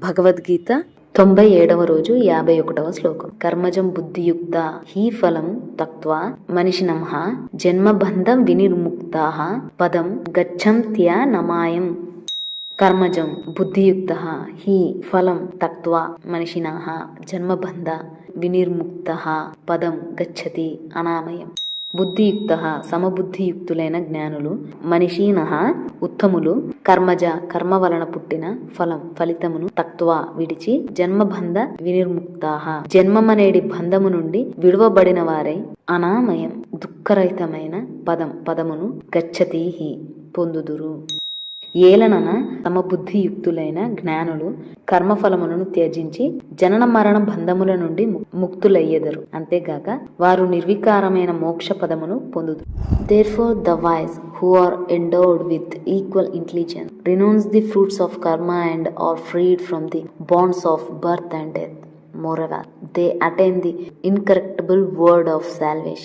భగవద్గీత 97వ రోజు 51వ శ్లోకం. కర్మజం బుద్ధియుక్త హీ ఫలం తక్త్వా మనిషినః జన్మబంధం వినిర్ముక్తాః పదం గచ్చంత్య నమాయం. కర్మజం బుద్ధియుక్త హీ ఫలం తక్త్వా మనిషినః జన్మబంధ వినిర్ముక్తః పదం గచ్చతి అనామయం. బుద్ధియుక్త సమబుద్ధియుక్తులైన జ్ఞానులు, మనిషినః ఉత్తములు, కర్మజ కర్మ వలన పుట్టిన ఫలం ఫలితమును తక్త్వా విడిచి జన్మబంధ వినిర్ముక్తాః జన్మమనేడి బంధము నుండి విడువబడిన వారై అనామయం దుఃఖరహితమైన పదమును గచ్చతీహి పొందుదురు. ఏలనన సమబుద్ధియుక్తులైన జ్ఞానులు కర్మఫలములను త్యజించి జనన మరణ బంధముల నుండి ముక్తులయ్యెదరు. అంతేగాక వారు నిర్వికారమైన మోక్ష పదమును పొందుదురు. Therefore the wise who are endowed with equal intelligence renounce the fruits of karma and are freed from the bonds of birth and death. Moreover, they attain the incorruptible word of salvation.